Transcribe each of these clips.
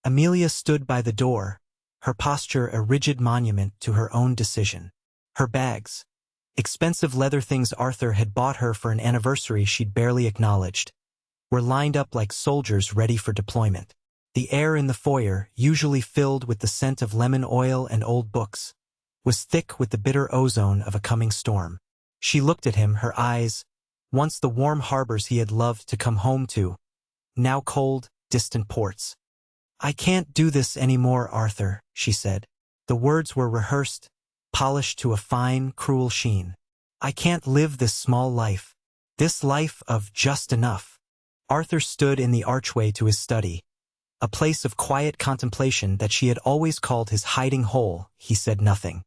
Amelia stood by the door, her posture a rigid monument to her own decision. Her bags, expensive leather things Arthur had bought her for an anniversary she'd barely acknowledged, were lined up like soldiers ready for deployment. The air in the foyer, usually filled with the scent of lemon oil and old books, was thick with the bitter ozone of a coming storm. She looked at him, her eyes, once the warm harbors he had loved to come home to, now cold, distant ports. "I can't do this anymore, Arthur," she said. The words were rehearsed, polished to a fine, cruel sheen. "I can't live this small life. This life of just enough." Arthur stood in the archway to his study, a place of quiet contemplation that she had always called his hiding hole. He said nothing.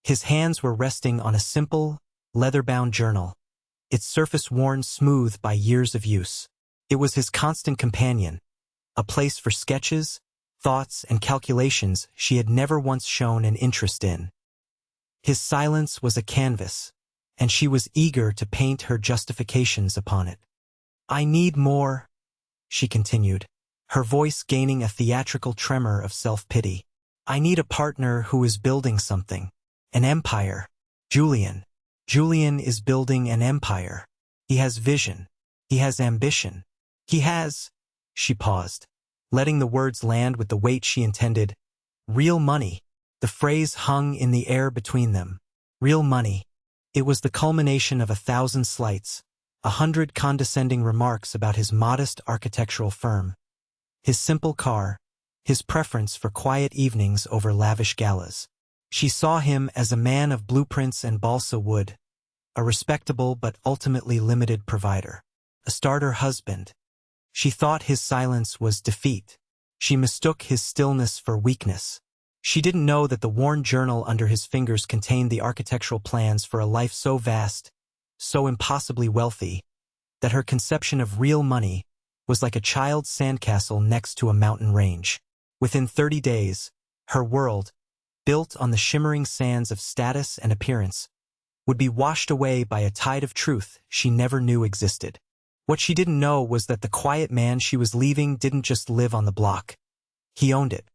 His hands were resting on a simple, leather-bound journal, its surface worn smooth by years of use. It was his constant companion, a place for sketches, thoughts, and calculations she had never once shown an interest in. His silence was a canvas, and she was eager to paint her justifications upon it. "I need more," she continued, her voice gaining a theatrical tremor of self-pity. "I need a partner who is building something, an empire. Julian. Julian is building an empire. He has vision. He has ambition. He has—" She paused, letting the words land with the weight she intended. "Real money." The phrase hung in the air between them. Real money. It was the culmination of 1,000 slights, 100 condescending remarks about his modest architectural firm, his simple car, his preference for quiet evenings over lavish galas. She saw him as a man of blueprints and balsa wood, a respectable but ultimately limited provider, a starter husband. She thought his silence was defeat. She mistook his stillness for weakness. She didn't know that the worn journal under his fingers contained the architectural plans for a life so vast, so impossibly wealthy, that her conception of real money was like a child's sandcastle next to a mountain range. Within 30 days, her world, built on the shimmering sands of status and appearance, would be washed away by a tide of truth she never knew existed. What she didn't know was that the quiet man she was leaving didn't just live on the block. He owned it.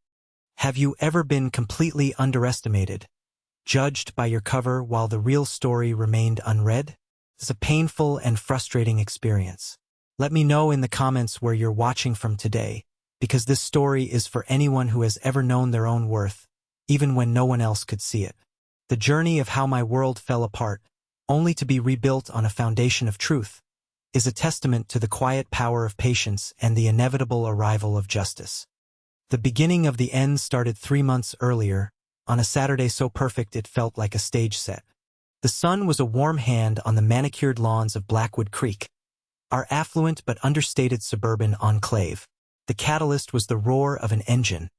Have you ever been completely underestimated, judged by your cover while the real story remained unread? It's a painful and frustrating experience. Let me know in the comments where you're watching from today, because this story is for anyone who has ever known their own worth, even when no one else could see it. The journey of how my world fell apart, only to be rebuilt on a foundation of truth, is a testament to the quiet power of patience and the inevitable arrival of justice. The beginning of the end started 3 months earlier, on a Saturday so perfect it felt like a stage set. The sun was a warm hand on the manicured lawns of Blackwood Creek, our affluent but understated suburban enclave. The catalyst was the roar of an engine,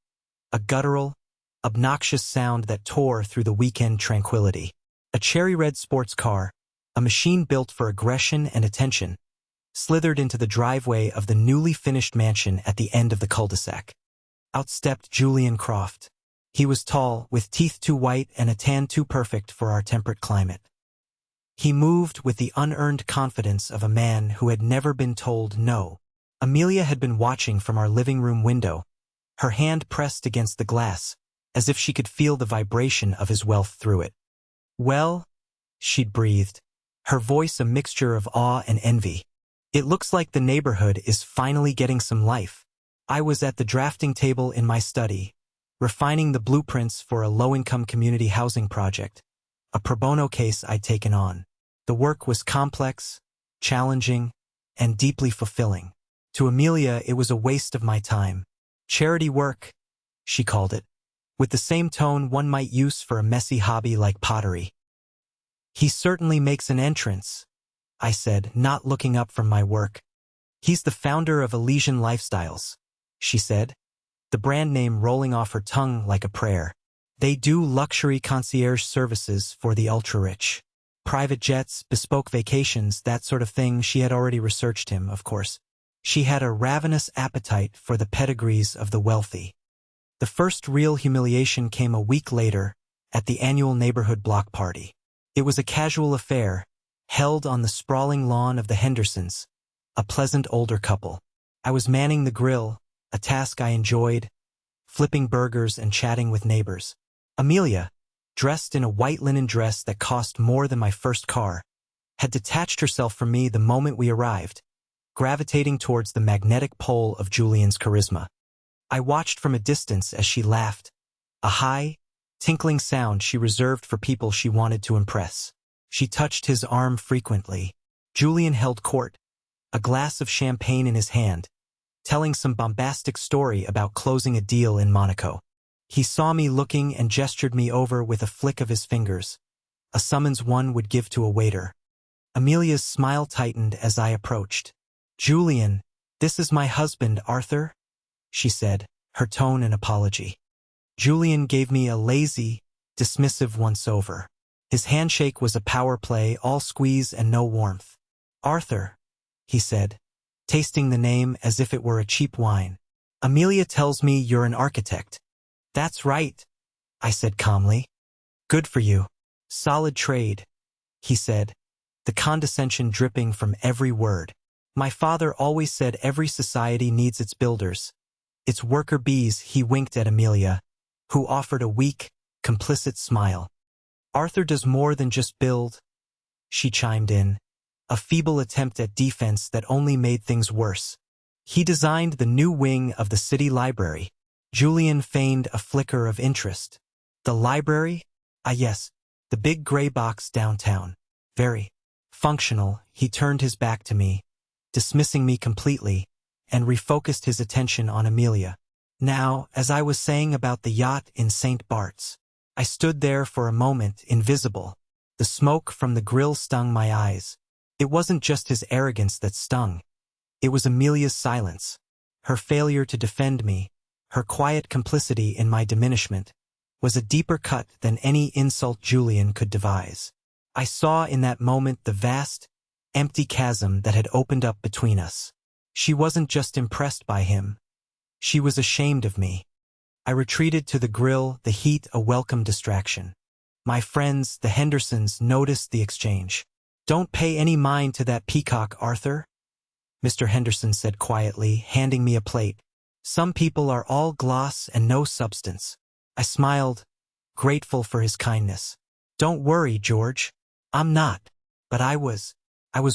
a guttural, obnoxious sound that tore through the weekend tranquility. A cherry-red sports car, a machine built for aggression and attention, slithered into the driveway of the newly finished mansion at the end of the cul-de-sac. Out stepped Julian Croft. He was tall, with teeth too white and a tan too perfect for our temperate climate. He moved with the unearned confidence of a man who had never been told no. Amelia had been watching from our living room window, her hand pressed against the glass, as if she could feel the vibration of his wealth through it. "Well," she'd breathed, her voice a mixture of awe and envy. "It looks like the neighborhood is finally getting some life." I was at the drafting table in my study, refining the blueprints for a low-income community housing project, a pro bono case I'd taken on. The work was complex, challenging, and deeply fulfilling. To Amelia, it was a waste of my time. Charity work, she called it, with the same tone one might use for a messy hobby like pottery. "He certainly makes an entrance," I said, not looking up from my work. "He's the founder of Elysian Lifestyles," she said, the brand name rolling off her tongue like a prayer. "They do luxury concierge services for the ultra-rich. Private jets, bespoke vacations, that sort of thing." She had already researched him, of course. She had a ravenous appetite for the pedigrees of the wealthy. The first real humiliation came a week later, at the annual neighborhood block party. It was a casual affair, held on the sprawling lawn of the Hendersons, a pleasant older couple. I was manning the grill, a task I enjoyed, flipping burgers and chatting with neighbors. Amelia, dressed in a white linen dress that cost more than my first car, had detached herself from me the moment we arrived, gravitating towards the magnetic pole of Julian's charisma. I watched from a distance as she laughed, a high, tinkling sound she reserved for people she wanted to impress. She touched his arm frequently. Julian held court, a glass of champagne in his hand, telling some bombastic story about closing a deal in Monaco. He saw me looking and gestured me over with a flick of his fingers, a summons one would give to a waiter. Amelia's smile tightened as I approached. "Julian, this is my husband, Arthur," she said, her tone an apology. Julian gave me a lazy, dismissive once-over. His handshake was a power play, all squeeze and no warmth. "Arthur," he said, tasting the name as if it were a cheap wine. "Amelia tells me you're an architect." "That's right," I said calmly. "Good for you. Solid trade," he said, the condescension dripping from every word. "My father always said every society needs its builders, its worker bees." He winked at Amelia, who offered a weak, complicit smile. "Arthur does more than just build," she chimed in, a feeble attempt at defense that only made things worse. "He designed the new wing of the city library." Julian feigned a flicker of interest. "The library? Ah yes, the big gray box downtown. Very functional." He turned his back to me, dismissing me completely, and refocused his attention on Amelia. "Now, as I was saying about the yacht in St. Bart's." I stood there for a moment, invisible. The smoke from the grill stung my eyes. It wasn't just his arrogance that stung. It was Amelia's silence, her failure to defend me, her quiet complicity in my diminishment, was a deeper cut than any insult Julian could devise. I saw in that moment the vast, empty chasm that had opened up between us. She wasn't just impressed by him. She was ashamed of me. I retreated to the grill, the heat a welcome distraction. My friends, the Hendersons, noticed the exchange. "Don't pay any mind to that peacock, Arthur," Mr. Henderson said quietly, handing me a plate. "Some people are all gloss and no substance." I smiled, grateful for his kindness. "Don't worry, George. I'm not." But I was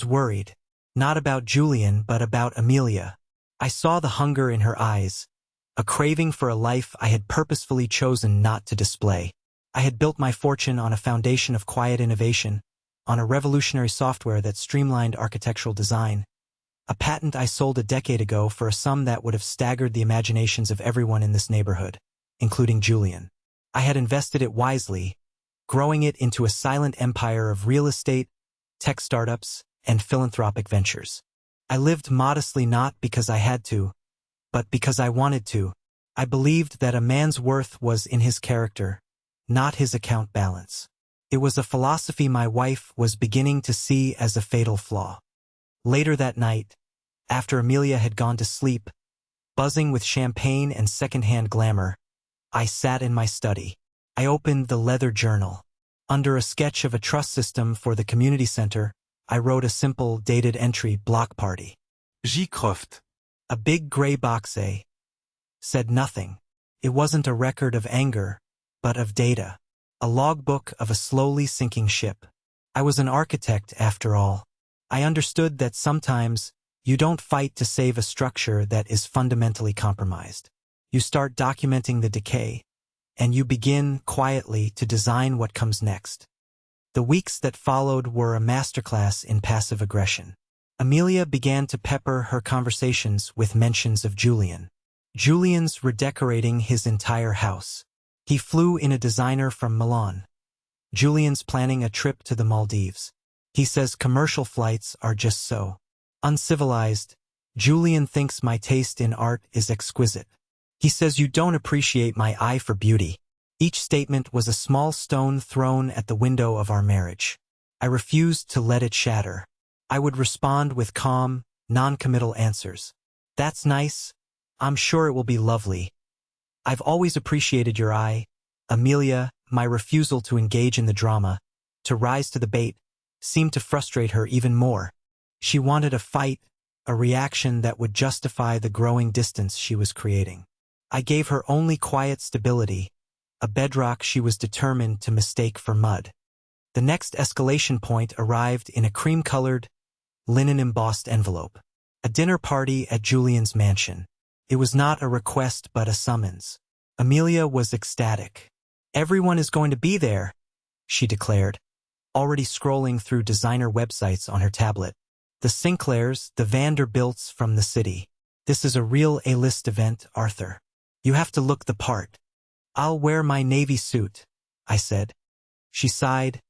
worried. Not about Julian, but about Amelia. I saw the hunger in her eyes, a craving for a life I had purposefully chosen not to display. I had built my fortune on a foundation of quiet innovation, on a revolutionary software that streamlined architectural design, a patent I sold a decade ago for a sum that would have staggered the imaginations of everyone in this neighborhood, including Julian. I had invested it wisely, growing it into a silent empire of real estate, tech startups, and philanthropic ventures. I lived modestly not because I had to, but because I wanted to. I believed that a man's worth was in his character, not his account balance. It was a philosophy my wife was beginning to see as a fatal flaw. Later that night, after Amelia had gone to sleep, buzzing with champagne and second-hand glamour, I sat in my study. I opened the leather journal. Under a sketch of a trust system for the community center, I wrote a simple, dated entry: block party. J'croft. A big gray box said nothing. It wasn't a record of anger, but of data. A logbook of a slowly sinking ship. I was an architect, after all. I understood that sometimes you don't fight to save a structure that is fundamentally compromised. You start documenting the decay, and you begin, quietly, to design what comes next. The weeks that followed were a masterclass in passive aggression. Amelia began to pepper her conversations with mentions of Julian. Julian's redecorating his entire house. He flew in a designer from Milan. Julian's planning a trip to the Maldives. He says commercial flights are just so uncivilized. Julian thinks my taste in art is exquisite. He says you don't appreciate my eye for beauty. Each statement was a small stone thrown at the window of our marriage. I refused to let it shatter. I would respond with calm, non-committal answers. "That's nice. I'm sure it will be lovely. I've always appreciated your eye, Amelia." My refusal to engage in the drama, to rise to the bait, seemed to frustrate her even more. She wanted a fight, a reaction that would justify the growing distance she was creating. I gave her only quiet stability, a bedrock she was determined to mistake for mud. The next escalation point arrived in a cream-colored, linen-embossed envelope. A dinner party at Julian's mansion. It was not a request but a summons. Amelia was ecstatic. "Everyone is going to be there," she declared, already scrolling through designer websites on her tablet. "The Sinclairs, the Vanderbilts from the city. This is a real A-list event, Arthur. You have to look the part." "I'll wear my navy suit," I said. She sighed,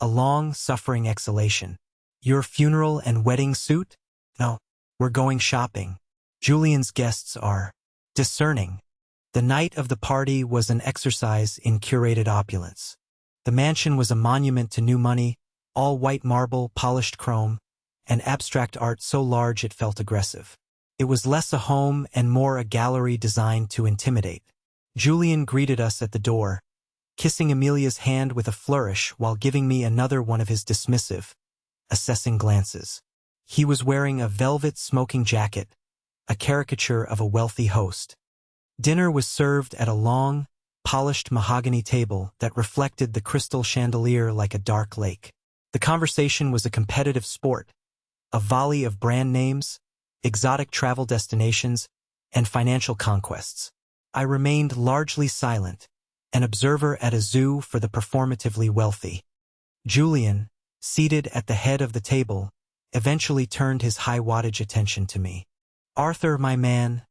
a long, suffering exhalation. "Your funeral and wedding suit?" "No, we're going shopping. Julian's guests are discerning." The night of the party was an exercise in curated opulence. The mansion was a monument to new money, all white marble, polished chrome, and abstract art so large it felt aggressive. It was less a home and more a gallery designed to intimidate. Julian greeted us at the door, kissing Amelia's hand with a flourish while giving me another one of his dismissive, assessing glances. He was wearing a velvet smoking jacket, a caricature of a wealthy host. Dinner was served at a long, polished mahogany table that reflected the crystal chandelier like a dark lake. The conversation was a competitive sport, a volley of brand names, exotic travel destinations, and financial conquests. I remained largely silent, an observer at a zoo for the performatively wealthy. Julian, seated at the head of the table, eventually turned his high-wattage attention to me. "Arthur, my man,"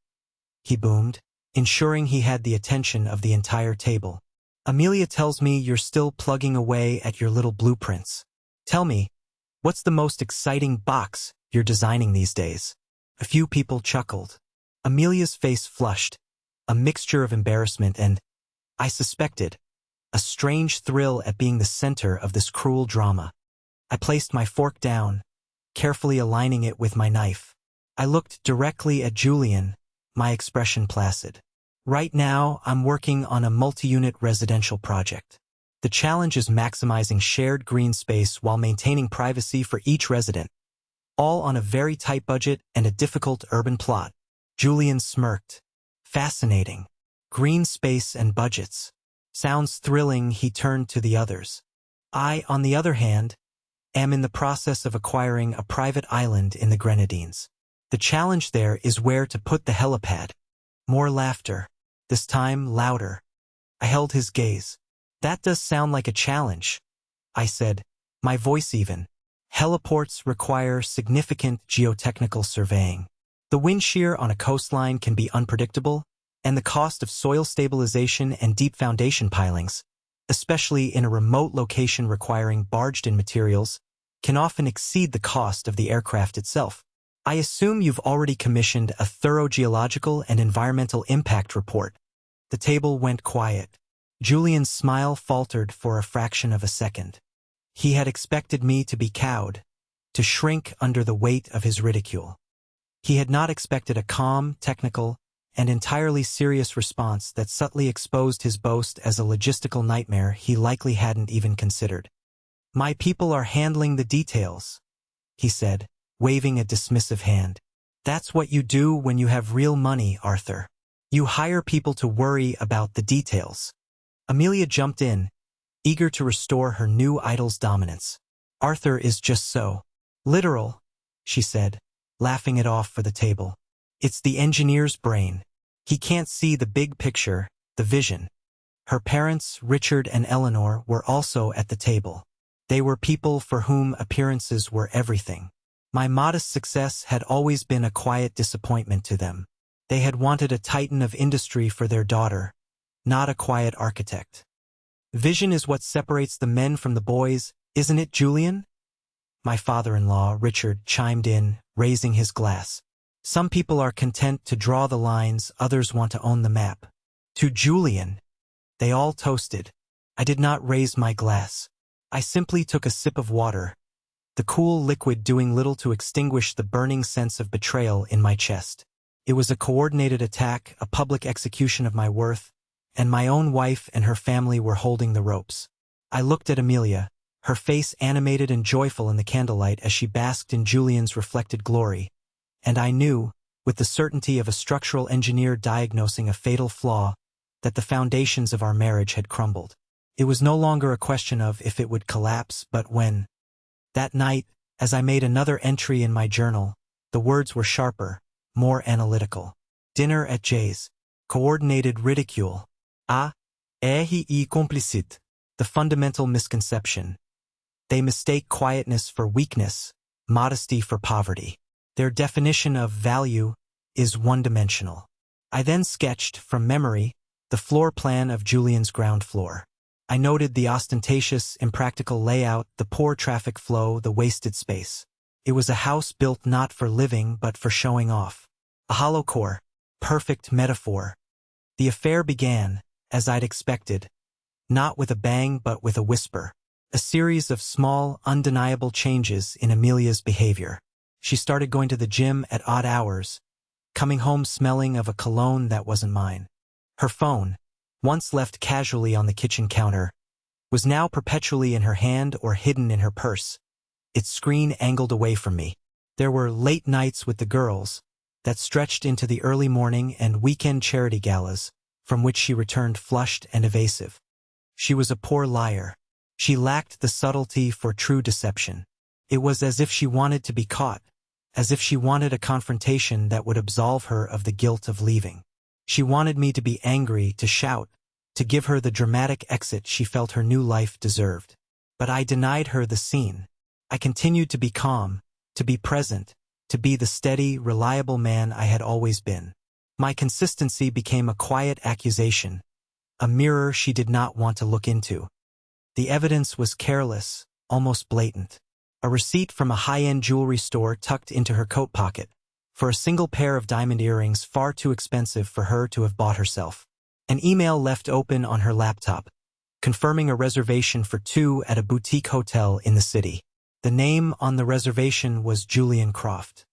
he boomed, ensuring he had the attention of the entire table. "Amelia tells me you're still plugging away at your little blueprints. Tell me, what's the most exciting box you're designing these days?" A few people chuckled. Amelia's face flushed, a mixture of embarrassment and, I suspected, a strange thrill at being the center of this cruel drama. I placed my fork down, carefully aligning it with my knife. I looked directly at Julian, my expression placid. "Right now, I'm working on a multi-unit residential project. The challenge is maximizing shared green space while maintaining privacy for each resident, all on a very tight budget and a difficult urban plot." Julian smirked. "Fascinating. Green space and budgets. Sounds thrilling." He turned to the others. "I, on the other hand, am in the process of acquiring a private island in the Grenadines. The challenge there is where to put the helipad." More laughter, this time louder. I held his gaze. "That does sound like a challenge," I said, my voice even. "Heliports require significant geotechnical surveying. The wind shear on a coastline can be unpredictable, and the cost of soil stabilization and deep foundation pilings, especially in a remote location requiring barged-in materials, can often exceed the cost of the aircraft itself. I assume you've already commissioned a thorough geological and environmental impact report." The table went quiet. Julian's smile faltered for a fraction of a second. He had expected me to be cowed, to shrink under the weight of his ridicule. He had not expected a calm, technical, and entirely serious response that subtly exposed his boast as a logistical nightmare he likely hadn't even considered. "My people are handling the details," he said, waving a dismissive hand. "That's what you do when you have real money, Arthur. You hire people to worry about the details." Amelia jumped in, eager to restore her new idol's dominance. "Arthur is just so literal," she said, laughing it off for the table. "It's the engineer's brain. He can't see the big picture, the vision." Her parents, Richard and Eleanor, were also at the table. They were people for whom appearances were everything. My modest success had always been a quiet disappointment to them. They had wanted a titan of industry for their daughter, not a quiet architect. "Vision is what separates the men from the boys, isn't it, Julian?" My father-in-law, Richard, chimed in, raising his glass. "Some people are content to draw the lines, others want to own the map." To Julian, they all toasted. I did not raise my glass. I simply took a sip of water, the cool liquid doing little to extinguish the burning sense of betrayal in my chest. It was a coordinated attack, a public execution of my worth, and my own wife and her family were holding the ropes. I looked at Amelia, her face animated and joyful in the candlelight as she basked in Julian's reflected glory, and I knew, with the certainty of a structural engineer diagnosing a fatal flaw, that the foundations of our marriage had crumbled. It was no longer a question of if it would collapse, but when. That night, as I made another entry in my journal, the words were sharper, more analytical. Dinner at Jay's. Coordinated ridicule. Y complicit. The fundamental misconception. They mistake quietness for weakness, modesty for poverty. Their definition of value is one-dimensional. I then sketched, from memory, the floor plan of Julian's ground floor. I noted the ostentatious, impractical layout, the poor traffic flow, the wasted space. It was a house built not for living but for showing off. A hollow core, perfect metaphor. The affair began, as I'd expected, not with a bang but with a whisper. A series of small, undeniable changes in Amelia's behavior. She started going to the gym at odd hours, coming home smelling of a cologne that wasn't mine. Her phone, once left casually on the kitchen counter, was now perpetually in her hand or hidden in her purse, its screen angled away from me. There were late nights with the girls that stretched into the early morning and weekend charity galas, from which she returned flushed and evasive. She was a poor liar. She lacked the subtlety for true deception. It was as if she wanted to be caught, as if she wanted a confrontation that would absolve her of the guilt of leaving. She wanted me to be angry, to shout, to give her the dramatic exit she felt her new life deserved. But I denied her the scene. I continued to be calm, to be present, to be the steady, reliable man I had always been. My consistency became a quiet accusation, a mirror she did not want to look into. The evidence was careless, almost blatant. A receipt from a high-end jewelry store tucked into her coat pocket, for a single pair of diamond earrings far too expensive for her to have bought herself. An email left open on her laptop, confirming a reservation for 2 at a boutique hotel in the city. The name on the reservation was Julian Croft.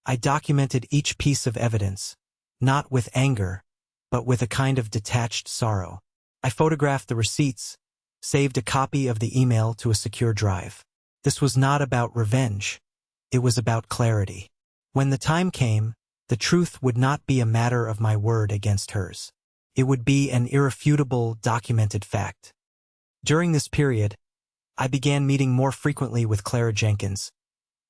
I documented each piece of evidence, not with anger, but with a kind of detached sorrow. I photographed the receipts, saved a copy of the email to a secure drive. This was not about revenge. It was about clarity. When the time came, the truth would not be a matter of my word against hers. It would be an irrefutable, documented fact. During this period, I began meeting more frequently with Clara Jenkins,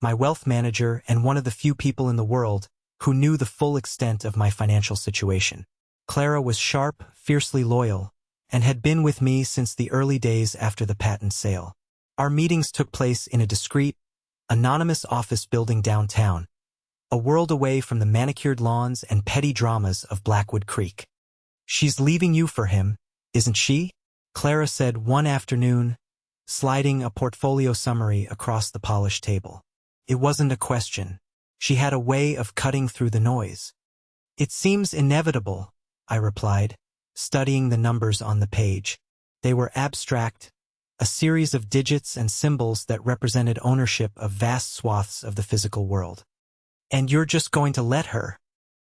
my wealth manager and one of the few people in the world who knew the full extent of my financial situation. Clara was sharp, fiercely loyal, and had been with me since the early days after the patent sale. Our meetings took place in a discreet, anonymous office building downtown, a world away from the manicured lawns and petty dramas of Blackwood Creek. "She's leaving you for him, isn't she?" Clara said one afternoon, sliding a portfolio summary across the polished table. It wasn't a question. She had a way of cutting through the noise. "It seems inevitable," I replied, studying the numbers on the page. They were abstract, a series of digits and symbols that represented ownership of vast swaths of the physical world. "And you're just going to let her?"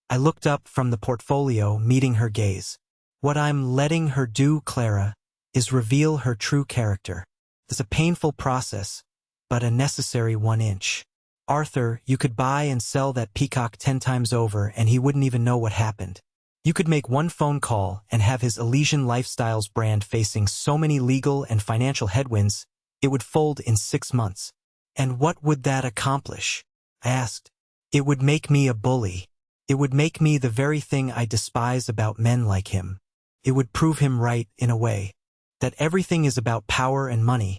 I looked up from the portfolio, meeting her gaze. "What I'm letting her do, Clara, is reveal her true character. It's a painful process, but a necessary 1 inch. Arthur, you could buy and sell that peacock 10 times over and he wouldn't even know what happened. You could make one phone call and have his Elysian Lifestyles brand facing so many legal and financial headwinds, it would fold in 6 months. And what would that accomplish?" I asked. "It would make me a bully. It would make me the very thing I despise about men like him. It would prove him right, in a way, that everything is about power and money."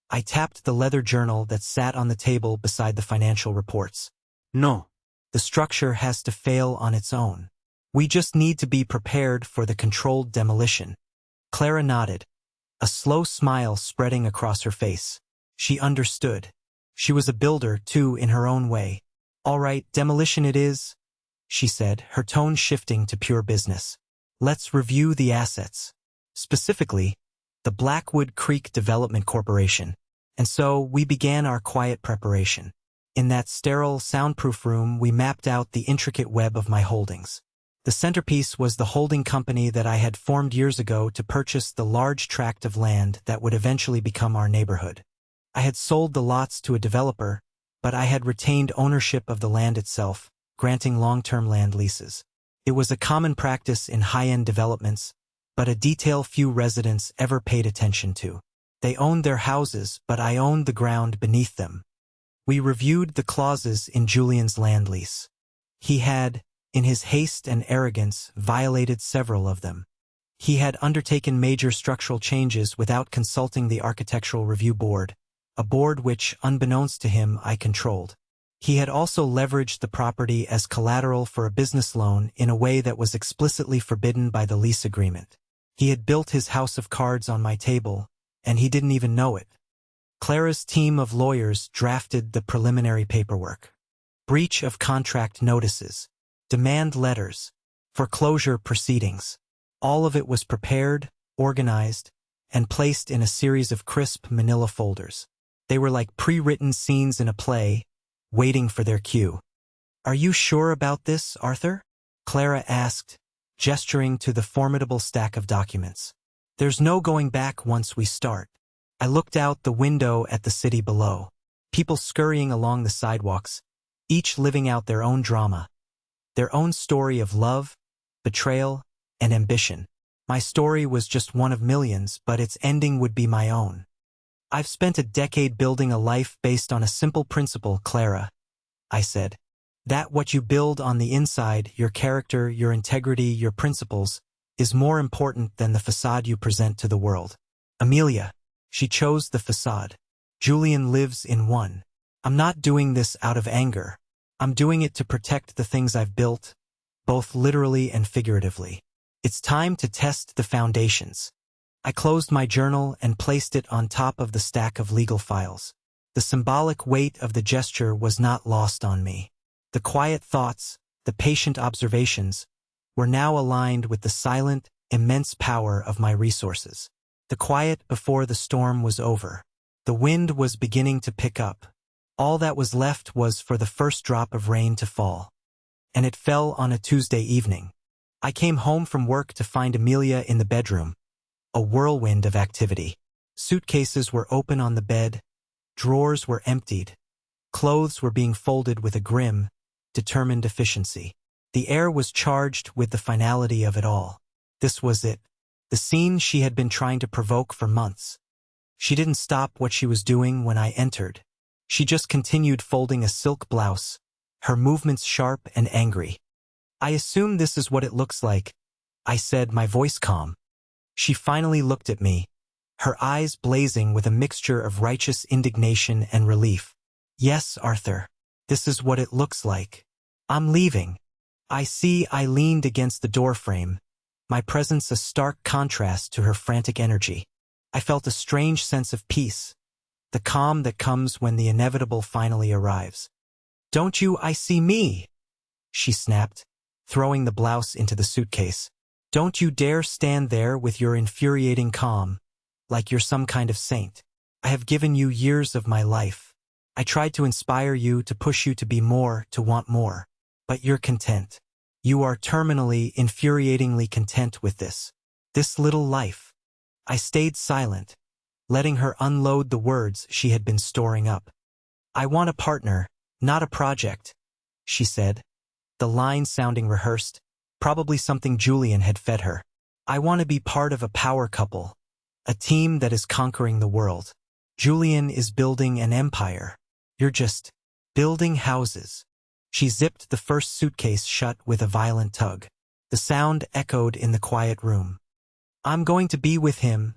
I tapped the leather journal that sat on the table beside the financial reports. "No. The structure has to fail on its own. We just need to be prepared for the controlled demolition." Clara nodded, a slow smile spreading across her face. She understood. She was a builder, too, in her own way. "All right, demolition it is," she said, her tone shifting to pure business. "Let's review the assets. Specifically, the Blackwood Creek Development Corporation." And so we began our quiet preparation. In that sterile, soundproof room, we mapped out the intricate web of my holdings. The centerpiece was the holding company that I had formed years ago to purchase the large tract of land that would eventually become our neighborhood. I had sold the lots to a developer, but I had retained ownership of the land itself, granting long-term land leases. It was a common practice in high-end developments, but a detail few residents ever paid attention to. They owned their houses, but I owned the ground beneath them. We reviewed the clauses in Julian's land lease. He had, in his haste and arrogance, violated several of them. He had undertaken major structural changes without consulting the Architectural Review Board, a board which, unbeknownst to him, I controlled. He had also leveraged the property as collateral for a business loan in a way that was explicitly forbidden by the lease agreement. He had built his house of cards on my table, and he didn't even know it. Clara's team of lawyers drafted the preliminary paperwork. Breach of contract notices, demand letters, foreclosure proceedings. All of it was prepared, organized, and placed in a series of crisp manila folders. They were like pre-written scenes in a play, waiting for their cue. "Are you sure about this, Arthur?" Clara asked, gesturing to the formidable stack of documents. "There's no going back once we start." I looked out the window at the city below. People scurrying along the sidewalks, each living out their own drama, their own story of love, betrayal, and ambition. My story was just one of millions, but its ending would be my own. "I've spent a decade building a life based on a simple principle, Clara," I said. "That what you build on the inside, your character, your integrity, your principles, is more important than the facade you present to the world." Amelia. She chose the facade. Julian lives in one. I'm not doing this out of anger. I'm doing it to protect the things I've built, both literally and figuratively. It's time to test the foundations. I closed my journal and placed it on top of the stack of legal files. The symbolic weight of the gesture was not lost on me. The quiet thoughts, the patient observations, were now aligned with the silent, immense power of my resources. The quiet before the storm was over. The wind was beginning to pick up. All that was left was for the first drop of rain to fall. And it fell on a Tuesday evening. I came home from work to find Amelia in the bedroom. A whirlwind of activity. Suitcases were open on the bed. Drawers were emptied. Clothes were being folded with a grim, determined efficiency. The air was charged with the finality of it all. This was it. The scene she had been trying to provoke for months. She didn't stop what she was doing when I entered. She just continued folding a silk blouse, her movements sharp and angry. "I assume this is what it looks like," I said, my voice calm. She finally looked at me, her eyes blazing with a mixture of righteous indignation and relief. "Yes, Arthur. This is what it looks like. I'm leaving." I leaned against the doorframe, my presence a stark contrast to her frantic energy. I felt a strange sense of peace, the calm that comes when the inevitable finally arrives. "Don't you see me?" she snapped, throwing the blouse into the suitcase. "Don't you dare stand there with your infuriating calm, like you're some kind of saint. I have given you years of my life. I tried to inspire you, to push you to be more, to want more. But you're content. You are terminally, infuriatingly content with this little life." I stayed silent, letting her unload the words she had been storing up. "I want a partner, not a project," she said, the line sounding rehearsed, probably something Julian had fed her. "I want to be part of a power couple, a team that is conquering the world. Julian is building an empire. You're just building houses." She zipped the first suitcase shut with a violent tug. The sound echoed in the quiet room. "I'm going to be with him,"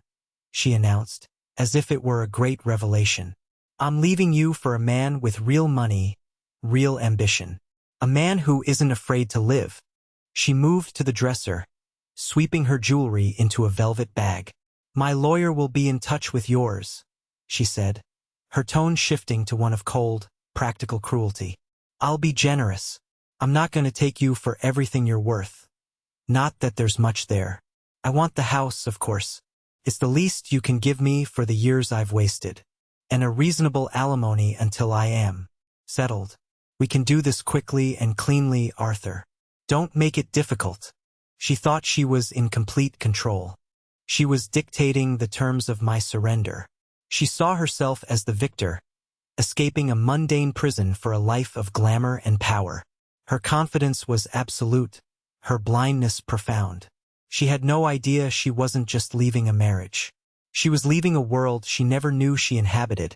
she announced, as if it were a great revelation. "I'm leaving you for a man with real money, real ambition. A man who isn't afraid to live." She moved to the dresser, sweeping her jewelry into a velvet bag. "My lawyer will be in touch with yours," she said, her tone shifting to one of cold, practical cruelty. "I'll be generous. I'm not going to take you for everything you're worth. Not that there's much there. I want the house, of course. It's the least you can give me for the years I've wasted. And a reasonable alimony until I am settled. We can do this quickly and cleanly, Arthur. Don't make it difficult." She thought she was in complete control. She was dictating the terms of my surrender. She saw herself as the victor, escaping a mundane prison for a life of glamour and power. Her confidence was absolute, her blindness profound. She had no idea she wasn't just leaving a marriage. She was leaving a world she never knew she inhabited,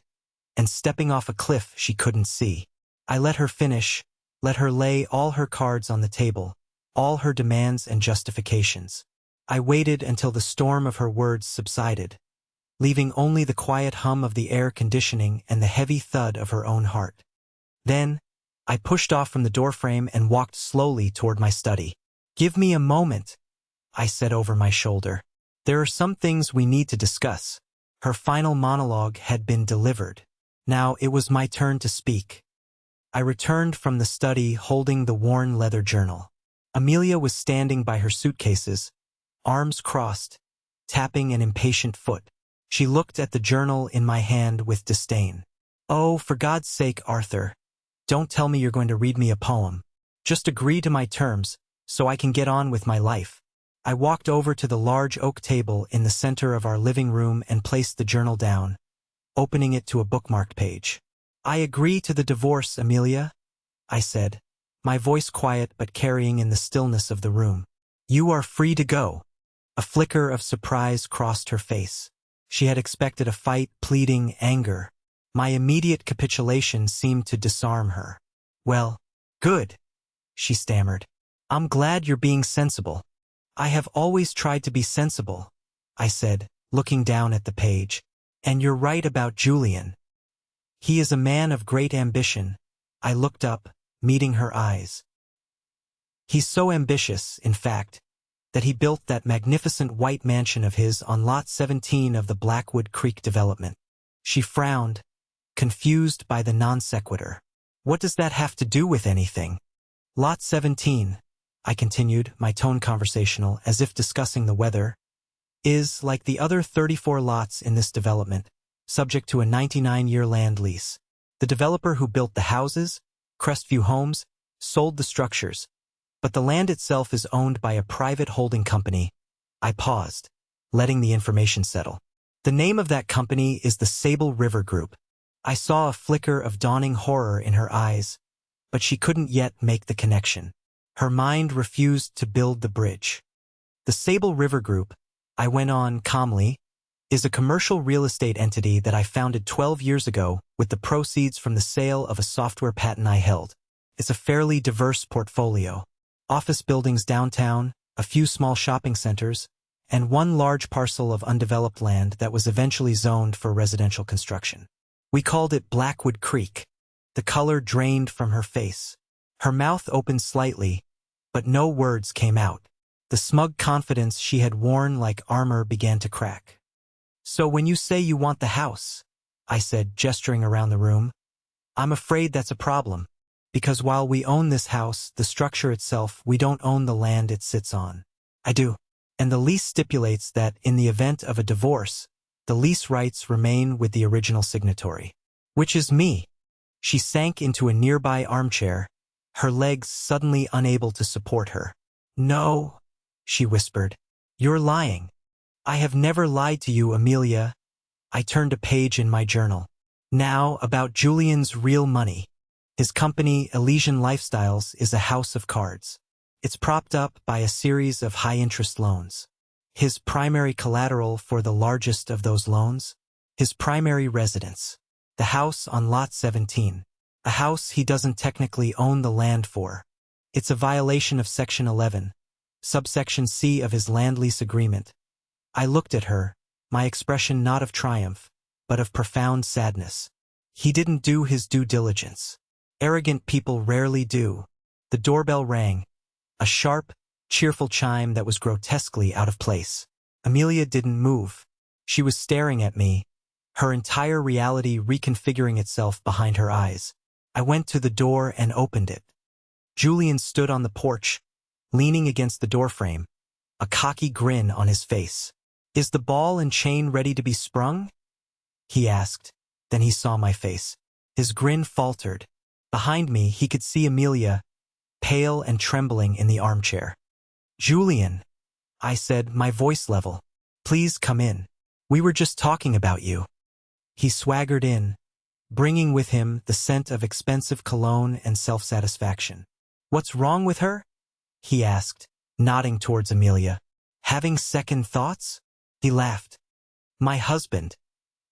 and stepping off a cliff she couldn't see. I let her finish, let her lay all her cards on the table, all her demands and justifications. I waited until the storm of her words subsided, leaving only the quiet hum of the air conditioning and the heavy thud of her own heart. Then, I pushed off from the doorframe and walked slowly toward my study. "Give me a moment," I said over my shoulder. "There are some things we need to discuss." Her final monologue had been delivered. Now it was my turn to speak. I returned from the study holding the worn leather journal. Amelia was standing by her suitcases, arms crossed, tapping an impatient foot. She looked at the journal in my hand with disdain. "Oh, for God's sake, Arthur, don't tell me you're going to read me a poem. Just agree to my terms, so I can get on with my life." I walked over to the large oak table in the center of our living room and placed the journal down, opening it to a bookmarked page. "I agree to the divorce, Amelia," I said, my voice quiet but carrying in the stillness of the room. "You are free to go." A flicker of surprise crossed her face. She had expected a fight, pleading, anger. My immediate capitulation seemed to disarm her. "Well, good," she stammered. "I'm glad you're being sensible." "I have always tried to be sensible," I said, looking down at the page. "And you're right about Julian. He is a man of great ambition." I looked up, meeting her eyes. "He's so ambitious, in fact, that he built that magnificent white mansion of his on Lot 17 of the Blackwood Creek development." She frowned, confused by the non sequitur. "What does that have to do with anything?" "Lot 17, I continued, my tone conversational, as if discussing the weather, is, like the other 34 lots in this development, subject to a 99-year land lease. The developer who built the houses, Crestview Homes, sold the structures, but the land itself is owned by a private holding company." I paused, letting the information settle. "The name of that company is the Sable River Group." I saw a flicker of dawning horror in her eyes, but she couldn't yet make the connection. Her mind refused to build the bridge. "The Sable River Group," I went on calmly, "is a commercial real estate entity that I founded 12 years ago with the proceeds from the sale of a software patent I held. It's a fairly diverse portfolio. Office buildings downtown, a few small shopping centers, and one large parcel of undeveloped land that was eventually zoned for residential construction. We called it Blackwood Creek." The color drained from her face. Her mouth opened slightly, but no words came out. The smug confidence she had worn like armor began to crack. "So when you say you want the house," I said, gesturing around the room, "I'm afraid that's a problem. Because while we own this house, the structure itself, we don't own the land it sits on." "I do. And the lease stipulates that in the event of a divorce, the lease rights remain with the original signatory." "Which is me." She sank into a nearby armchair, her legs suddenly unable to support her. "No," she whispered. "You're lying." "I have never lied to you, Amelia." I turned a page in my journal. "Now, about Julian's real money. His company, Elysian Lifestyles, is a house of cards. It's propped up by a series of high-interest loans. His primary collateral for the largest of those loans? His primary residence. The house on Lot 17. A house he doesn't technically own the land for. It's a violation of Section 11, subsection C of his land lease agreement." I looked at her, my expression not of triumph, but of profound sadness. He didn't do his due diligence. Arrogant people rarely do. The doorbell rang, a sharp, cheerful chime that was grotesquely out of place. Amelia didn't move. She was staring at me, her entire reality reconfiguring itself behind her eyes. I went to the door and opened it. Julian stood on the porch, leaning against the doorframe, a cocky grin on his face. "Is the ball and chain ready to be sprung?" he asked. Then he saw my face. His grin faltered. Behind me, he could see Amelia, pale and trembling in the armchair. "Julian," I said, my voice level, "please come in. We were just talking about you." He swaggered in, bringing with him the scent of expensive cologne and self-satisfaction. What's wrong with her? He asked, nodding towards Amelia. Having second thoughts? He laughed. My husband,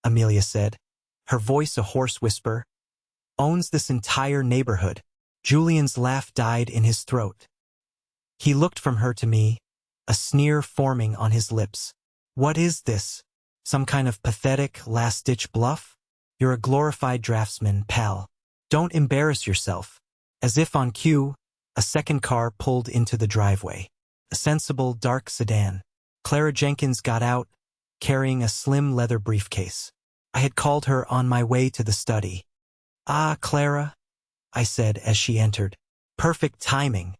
Amelia said, her voice a hoarse whisper, owns this entire neighborhood. Julian's laugh died in his throat. He looked from her to me, a sneer forming on his lips. What is this? Some kind of pathetic, last-ditch bluff? You're a glorified draftsman, pal. Don't embarrass yourself. As if on cue, a second car pulled into the driveway. A sensible, dark sedan. Clara Jenkins got out, carrying a slim leather briefcase. I had called her on my way to the study. Ah, Clara, I said as she entered. Perfect timing.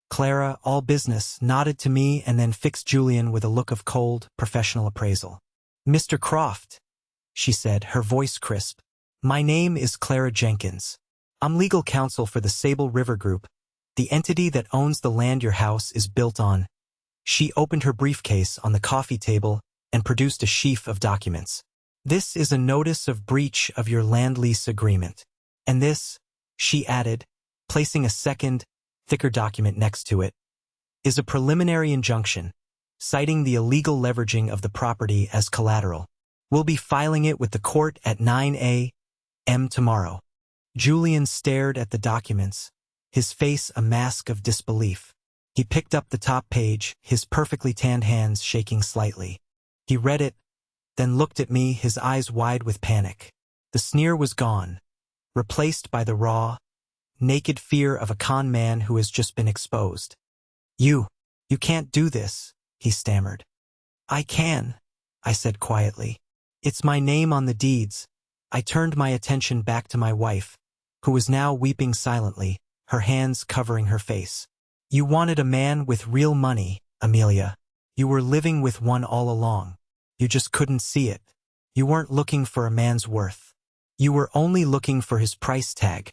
Clara, all business, nodded to me and then fixed Julian with a look of cold, professional appraisal. Mr. Croft, she said, her voice crisp. My name is Clara Jenkins. I'm legal counsel for the Sable River Group, the entity that owns the land your house is built on. She opened her briefcase on the coffee table and produced a sheaf of documents. This is a notice of breach of your land lease agreement. And this, she added, placing a second, thicker document next to it, is a preliminary injunction, citing the illegal leveraging of the property as collateral. We'll be filing it with the court at 9 a.m. tomorrow. Julian stared at the documents, his face a mask of disbelief. He picked up the top page, his perfectly tanned hands shaking slightly. He read it, then looked at me, his eyes wide with panic. The sneer was gone, replaced by the raw, naked fear of a con man who has just been exposed. You can't do this, he stammered. I can, I said quietly. It's my name on the deeds. I turned my attention back to my wife, who was now weeping silently, her hands covering her face. You wanted a man with real money, Amelia. You were living with one all along. You just couldn't see it. You weren't looking for a man's worth. You were only looking for his price tag.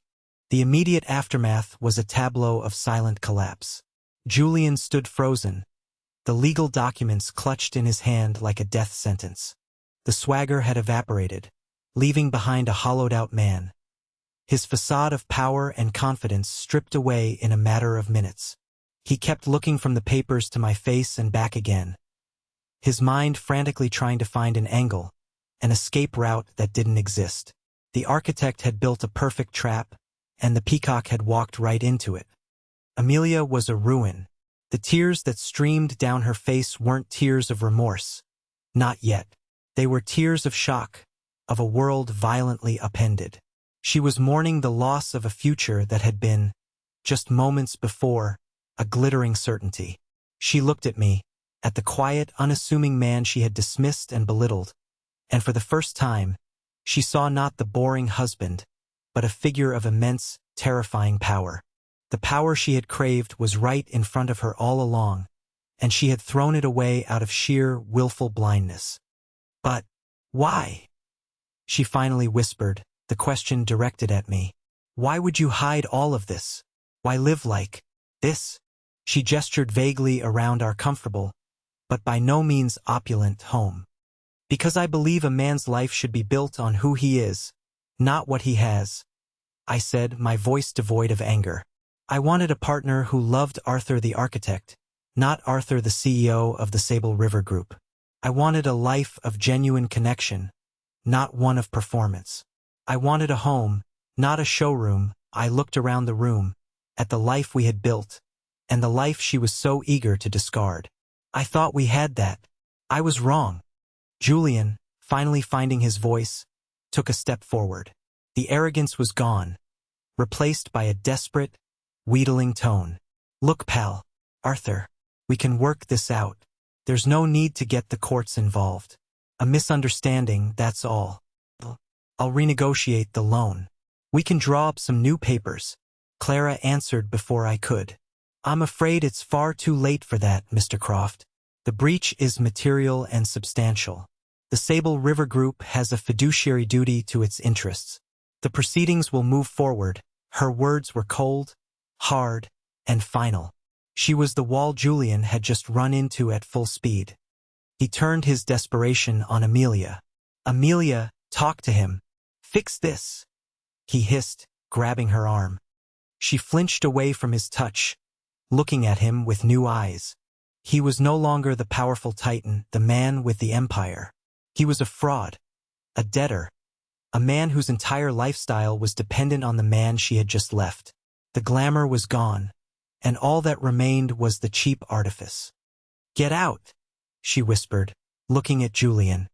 The immediate aftermath was a tableau of silent collapse. Julian stood frozen, the legal documents clutched in his hand like a death sentence. The swagger had evaporated, leaving behind a hollowed-out man. His facade of power and confidence stripped away in a matter of minutes. He kept looking from the papers to my face and back again, his mind frantically trying to find an angle, an escape route that didn't exist. The architect had built a perfect trap, and the peacock had walked right into it. Amelia was a ruin. The tears that streamed down her face weren't tears of remorse. Not yet. They were tears of shock, of a world violently upended. She was mourning the loss of a future that had been, just moments before, a glittering certainty. She looked at me, at the quiet, unassuming man she had dismissed and belittled, and for the first time, she saw not the boring husband, but a figure of immense, terrifying power. The power she had craved was right in front of her all along, and she had thrown it away out of sheer, willful blindness. But why? She finally whispered, the question directed at me. Why would you hide all of this? Why live like this? She gestured vaguely around our comfortable, but by no means opulent home. Because I believe a man's life should be built on who he is, not what he has, I said, my voice devoid of anger. I wanted a partner who loved Arthur the architect, not Arthur the CEO of the Sable River Group. I wanted a life of genuine connection, not one of performance. I wanted a home, not a showroom. I looked around the room, at the life we had built, and the life she was so eager to discard. I thought we had that. I was wrong. Julian, finally finding his voice, took a step forward. The arrogance was gone, replaced by a desperate, wheedling tone. Look, pal, Arthur, we can work this out. There's no need to get the courts involved. A misunderstanding, that's all. I'll renegotiate the loan. We can draw up some new papers. Clara answered before I could. I'm afraid it's far too late for that, Mr. Croft. The breach is material and substantial. The Sable River Group has a fiduciary duty to its interests. The proceedings will move forward. Her words were cold, hard, and final. She was the wall Julian had just run into at full speed. He turned his desperation on Amelia. Amelia, talk to him. Fix this, he hissed, grabbing her arm. She flinched away from his touch, looking at him with new eyes. He was no longer the powerful titan, the man with the empire. He was a fraud, a debtor, a man whose entire lifestyle was dependent on the man she had just left. The glamour was gone, and all that remained was the cheap artifice. "Get out," she whispered, looking at Julian.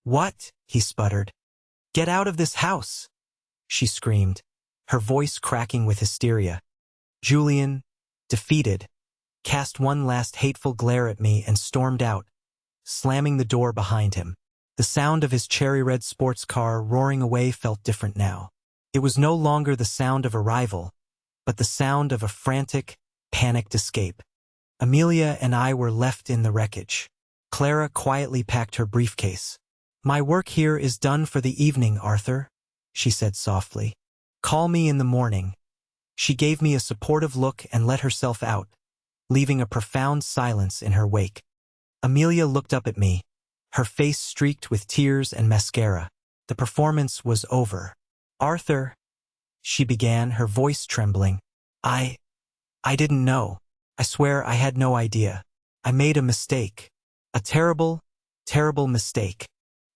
"What?" he sputtered. "Get out of this house," she screamed, her voice cracking with hysteria. Julian, defeated, cast one last hateful glare at me and stormed out, slamming the door behind him. The sound of his cherry-red sports car roaring away felt different now. It was no longer the sound of arrival, but the sound of a frantic, panicked escape. Amelia and I were left in the wreckage. Clara quietly packed her briefcase. "My work here is done for the evening, Arthur," she said softly. "Call me in the morning." She gave me a supportive look and let herself out, leaving a profound silence in her wake. Amelia looked up at me, her face streaked with tears and mascara. The performance was over. "Arthur," she began, her voice trembling. I didn't know. I swear I had no idea. I made a mistake. A terrible, terrible mistake."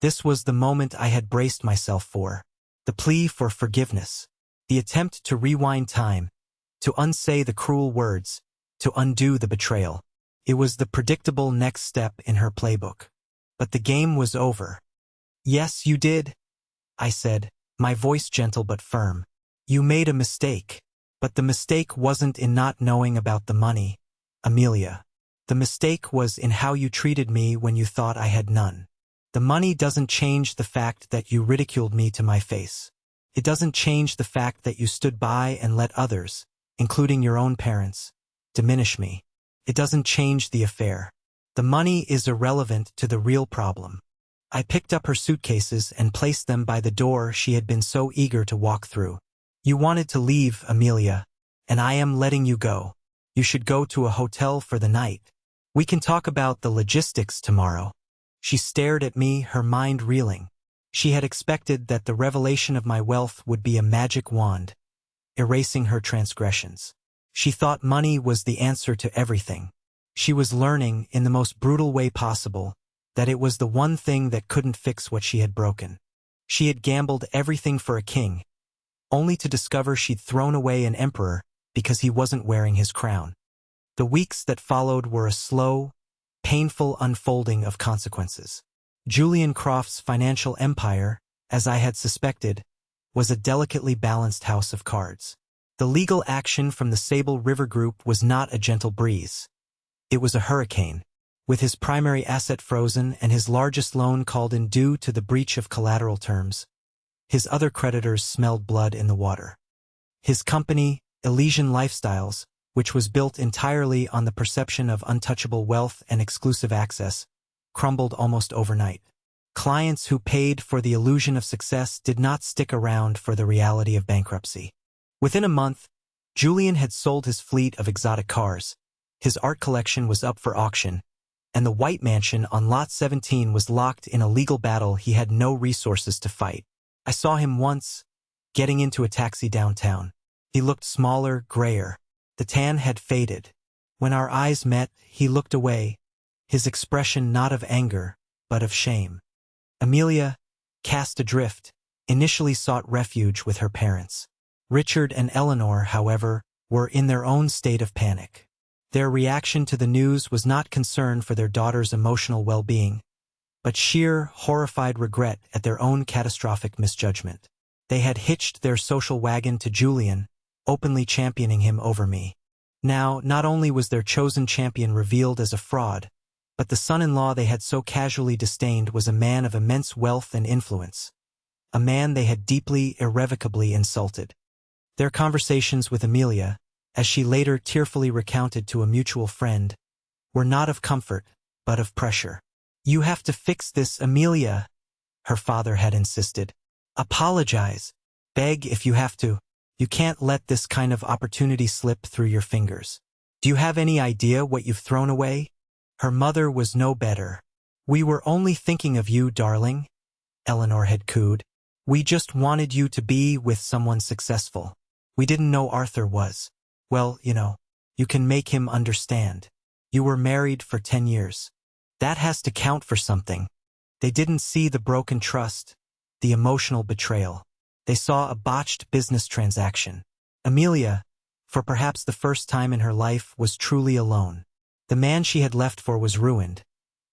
This was the moment I had braced myself for. The plea for forgiveness. The attempt to rewind time. To unsay the cruel words. To undo the betrayal. It was the predictable next step in her playbook. But the game was over. "Yes, you did," I said, my voice gentle but firm. "You made a mistake. But the mistake wasn't in not knowing about the money, Amelia. The mistake was in how you treated me when you thought I had none. The money doesn't change the fact that you ridiculed me to my face. It doesn't change the fact that you stood by and let others, including your own parents, diminish me. It doesn't change the affair. The money is irrelevant to the real problem." I picked up her suitcases and placed them by the door she had been so eager to walk through. "You wanted to leave, Amelia, and I am letting you go. You should go to a hotel for the night. We can talk about the logistics tomorrow." She stared at me, her mind reeling. She had expected that the revelation of my wealth would be a magic wand, erasing her transgressions. She thought money was the answer to everything. She was learning, in the most brutal way possible, that it was the one thing that couldn't fix what she had broken. She had gambled everything for a king, only to discover she'd thrown away an emperor because he wasn't wearing his crown. The weeks that followed were a slow, painful unfolding of consequences. Julian Croft's financial empire, as I had suspected, was a delicately balanced house of cards. The legal action from the Sable River Group was not a gentle breeze. It was a hurricane, with his primary asset frozen and his largest loan called in due to the breach of collateral terms. His other creditors smelled blood in the water. His company, Elysian Lifestyles, which was built entirely on the perception of untouchable wealth and exclusive access, crumbled almost overnight. Clients who paid for the illusion of success did not stick around for the reality of bankruptcy. Within a month, Julian had sold his fleet of exotic cars, his art collection was up for auction, and the White Mansion on Lot 17 was locked in a legal battle he had no resources to fight. I saw him once, getting into a taxi downtown. He looked smaller, grayer. The tan had faded. When our eyes met, he looked away, his expression not of anger, but of shame. Amelia, cast adrift, initially sought refuge with her parents. Richard and Eleanor, however, were in their own state of panic. Their reaction to the news was not concern for their daughter's emotional well-being, but sheer, horrified regret at their own catastrophic misjudgment. They had hitched their social wagon to Julian, openly championing him over me. Now, not only was their chosen champion revealed as a fraud, but the son-in-law they had so casually disdained was a man of immense wealth and influence, a man they had deeply, irrevocably insulted. Their conversations with Amelia, as she later tearfully recounted to a mutual friend, were not of comfort, but of pressure. "You have to fix this, Amelia," her father had insisted. "Apologize. Beg if you have to. You can't let this kind of opportunity slip through your fingers. Do you have any idea what you've thrown away?" Her mother was no better. "We were only thinking of you, darling," Eleanor had cooed. "We just wanted you to be with someone successful. We didn't know Arthur was. Well, you can make him understand. You were married for 10 years. That has to count for something. They didn't see the broken trust, the emotional betrayal. They saw a botched business transaction. Amelia, for perhaps the first time in her life, was truly alone. The man she had left for was ruined,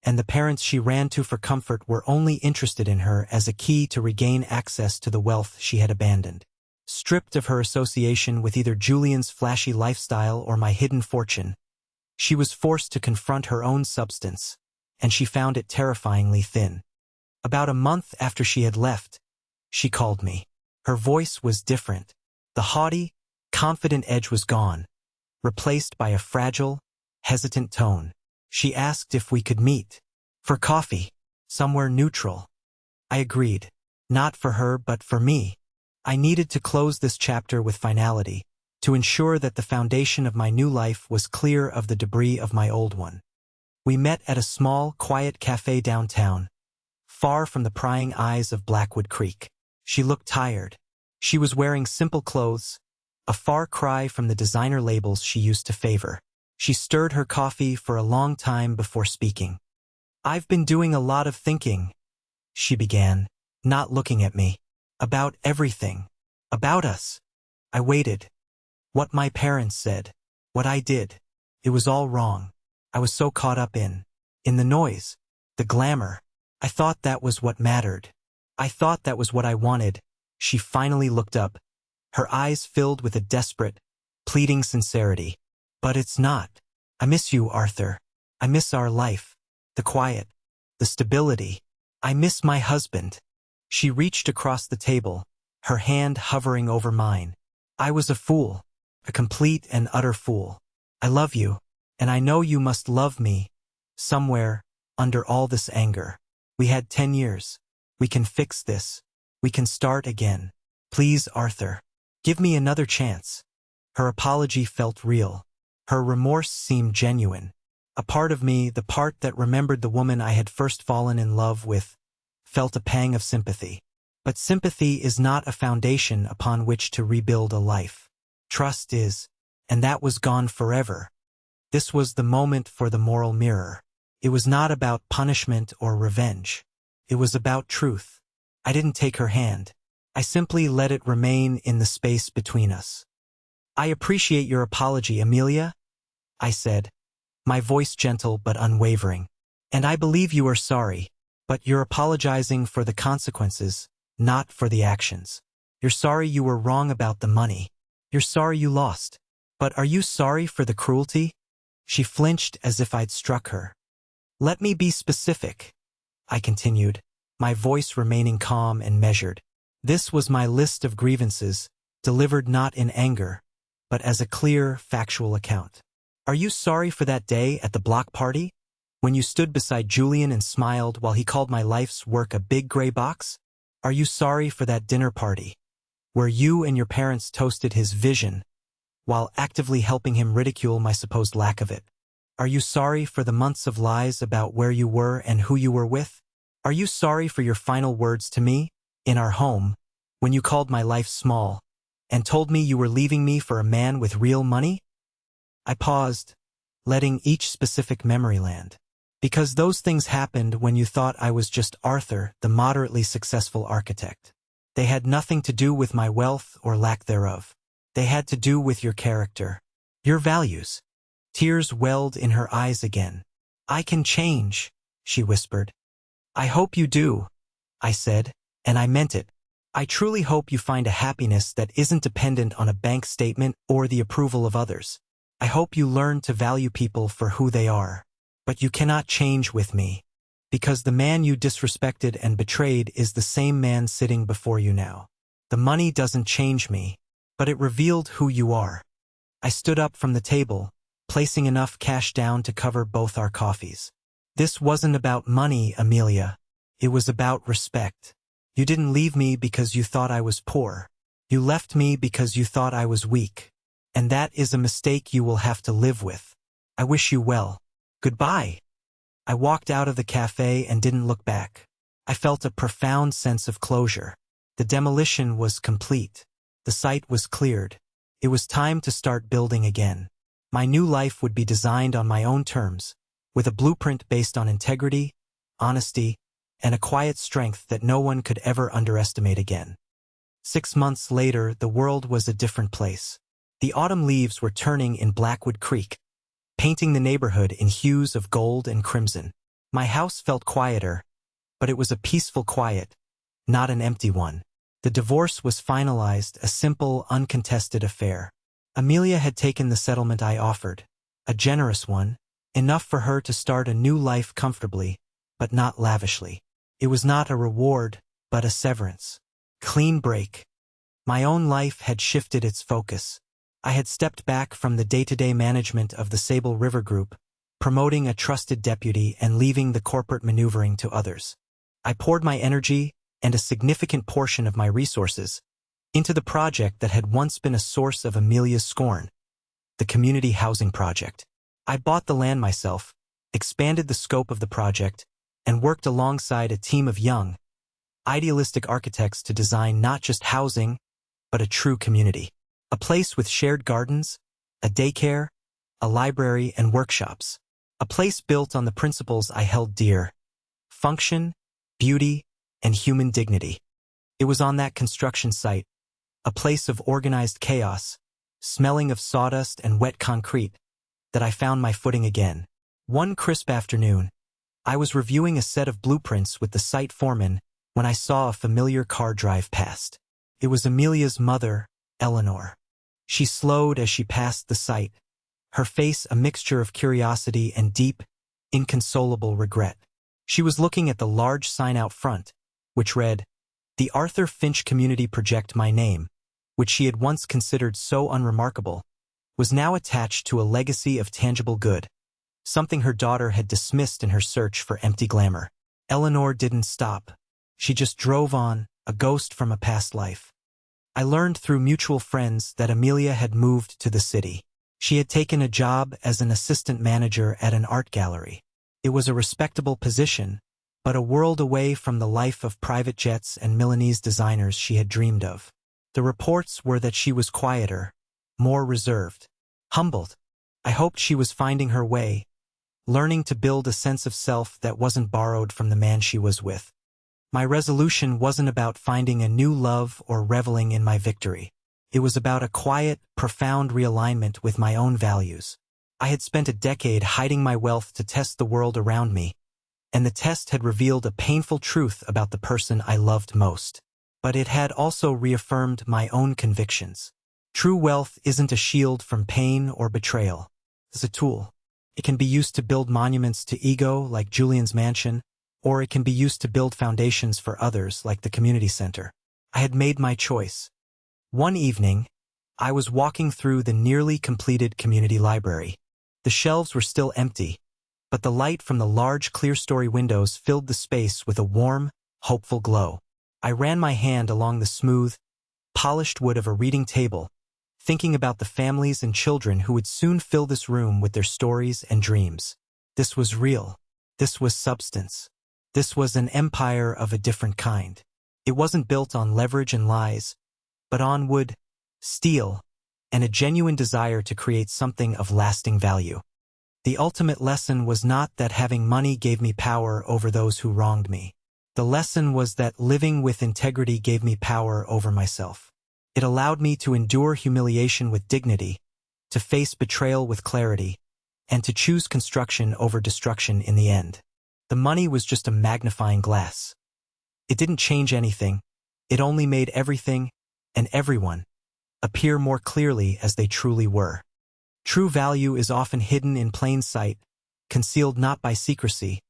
and the parents she ran to for comfort were only interested in her as a key to regain access to the wealth she had abandoned. Stripped of her association with either Julian's flashy lifestyle or my hidden fortune, she was forced to confront her own substance, and she found it terrifyingly thin. About a month after she had left, she called me. Her voice was different. The haughty, confident edge was gone, replaced by a fragile, hesitant tone. She asked if we could meet. For coffee. Somewhere neutral. I agreed. Not for her, but for me. I needed to close this chapter with finality, to ensure that the foundation of my new life was clear of the debris of my old one. We met at a small, quiet cafe downtown, far from the prying eyes of Blackwood Creek. She looked tired. She was wearing simple clothes, a far cry from the designer labels she used to favor. She stirred her coffee for a long time before speaking. "I've been doing a lot of thinking," she began, not looking at me. "About everything. About us." I waited. What my parents said. What I did. It was all wrong. I was so caught up in the noise, the glamour. I thought that was what mattered. I thought that was what I wanted. She finally looked up, her eyes filled with a desperate, pleading sincerity. "But it's not. I miss you, Arthur. I miss our life. The quiet. The stability. I miss my husband." She reached across the table, her hand hovering over mine. "I was a fool. A complete and utter fool. I love you, and I know you must love me, somewhere, under all this anger. We had 10 years. We can fix this. We can start again. Please, Arthur. Give me another chance." Her apology felt real. Her remorse seemed genuine. A part of me, the part that remembered the woman I had first fallen in love with, felt a pang of sympathy. But sympathy is not a foundation upon which to rebuild a life. Trust is, and that was gone forever. This was the moment for the moral mirror. It was not about punishment or revenge. It was about truth. I didn't take her hand. I simply let it remain in the space between us. "I appreciate your apology, Amelia," I said, my voice gentle but unwavering. "And I believe you are sorry, but you're apologizing for the consequences, not for the actions. You're sorry you were wrong about the money. You're sorry you lost. But are you sorry for the cruelty?" She flinched as if I'd struck her. "Let me be specific," I continued, my voice remaining calm and measured. This was my list of grievances, delivered not in anger, but as a clear, factual account. "Are you sorry for that day at the block party? When you stood beside Julian and smiled while he called my life's work a big gray box? Are you sorry for that dinner party, where you and your parents toasted his vision, while actively helping him ridicule my supposed lack of it? Are you sorry for the months of lies about where you were and who you were with? Are you sorry for your final words to me, in our home, when you called my life small, and told me you were leaving me for a man with real money?" I paused, letting each specific memory land. "Because those things happened when you thought I was just Arthur, the moderately successful architect. They had nothing to do with my wealth or lack thereof. They had to do with your character, your values." Tears welled in her eyes again. "I can change," she whispered. "I hope you do," I said, and I meant it. "I truly hope you find a happiness that isn't dependent on a bank statement or the approval of others. I hope you learn to value people for who they are. But you cannot change with me, because the man you disrespected and betrayed is the same man sitting before you now. The money doesn't change me, but it revealed who you are." I stood up from the table, placing enough cash down to cover both our coffees. "This wasn't about money, Amelia. It was about respect. You didn't leave me because you thought I was poor. You left me because you thought I was weak. And that is a mistake you will have to live with. I wish you well. Goodbye." I walked out of the cafe and didn't look back. I felt a profound sense of closure. The demolition was complete. The site was cleared. It was time to start building again. My new life would be designed on my own terms, with a blueprint based on integrity, honesty, and a quiet strength that no one could ever underestimate again. 6 months later, the world was a different place. The autumn leaves were turning in Blackwood Creek, painting the neighborhood in hues of gold and crimson. My house felt quieter, but it was a peaceful quiet, not an empty one. The divorce was finalized, a simple, uncontested affair. Amelia had taken the settlement I offered, a generous one, enough for her to start a new life comfortably, but not lavishly. It was not a reward, but a severance. Clean break. My own life had shifted its focus. I had stepped back from the day-to-day management of the Sable River Group, promoting a trusted deputy and leaving the corporate maneuvering to others. I poured my energy, and a significant portion of my resources, into the project that had once been a source of Amelia's scorn, the community housing project. I bought the land myself, expanded the scope of the project, and worked alongside a team of young, idealistic architects to design not just housing, but a true community. A place with shared gardens, a daycare, a library, and workshops. A place built on the principles I held dear: function, beauty, and human dignity. It was on that construction site, a place of organized chaos, smelling of sawdust and wet concrete, that I found my footing again. One crisp afternoon, I was reviewing a set of blueprints with the site foreman when I saw a familiar car drive past. It was Amelia's mother, Eleanor. She slowed as she passed the site, her face a mixture of curiosity and deep, inconsolable regret. She was looking at the large sign out front, which read, "The Arthur Finch Community Project." My name, which she had once considered so unremarkable, was now attached to a legacy of tangible good, something her daughter had dismissed in her search for empty glamour. Eleanor didn't stop. She just drove on, a ghost from a past life. I learned through mutual friends that Amelia had moved to the city. She had taken a job as an assistant manager at an art gallery. It was a respectable position, but a world away from the life of private jets and Milanese designers she had dreamed of. The reports were that she was quieter, more reserved, humbled. I hoped she was finding her way, learning to build a sense of self that wasn't borrowed from the man she was with. My resolution wasn't about finding a new love or reveling in my victory. It was about a quiet, profound realignment with my own values. I had spent a decade hiding my wealth to test the world around me, and the test had revealed a painful truth about the person I loved most. But it had also reaffirmed my own convictions. True wealth isn't a shield from pain or betrayal. It's a tool. It can be used to build monuments to ego, like Julian's mansion, or it can be used to build foundations for others, like the community center. I had made my choice. One evening, I was walking through the nearly completed community library. The shelves were still empty, but the light from the large clear-story windows filled the space with a warm, hopeful glow. I ran my hand along the smooth, polished wood of a reading table, thinking about the families and children who would soon fill this room with their stories and dreams. This was real. This was substance. This was an empire of a different kind. It wasn't built on leverage and lies, but on wood, steel, and a genuine desire to create something of lasting value. The ultimate lesson was not that having money gave me power over those who wronged me. The lesson was that living with integrity gave me power over myself. It allowed me to endure humiliation with dignity, to face betrayal with clarity, and to choose construction over destruction in the end. The money was just a magnifying glass. It didn't change anything. It only made everything, and everyone, appear more clearly as they truly were. True value is often hidden in plain sight, concealed not by secrecy,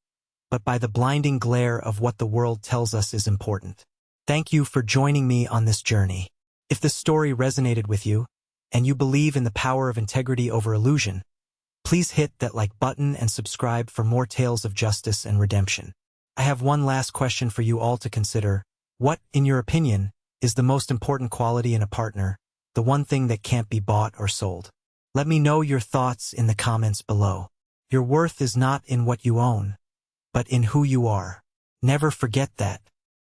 but by the blinding glare of what the world tells us is important. Thank you for joining me on this journey. If this story resonated with you, and you believe in the power of integrity over illusion, please hit that like button and subscribe for more tales of justice and redemption. I have one last question for you all to consider. What, in your opinion, is the most important quality in a partner, the one thing that can't be bought or sold? Let me know your thoughts in the comments below. Your worth is not in what you own, but in who you are. Never forget that.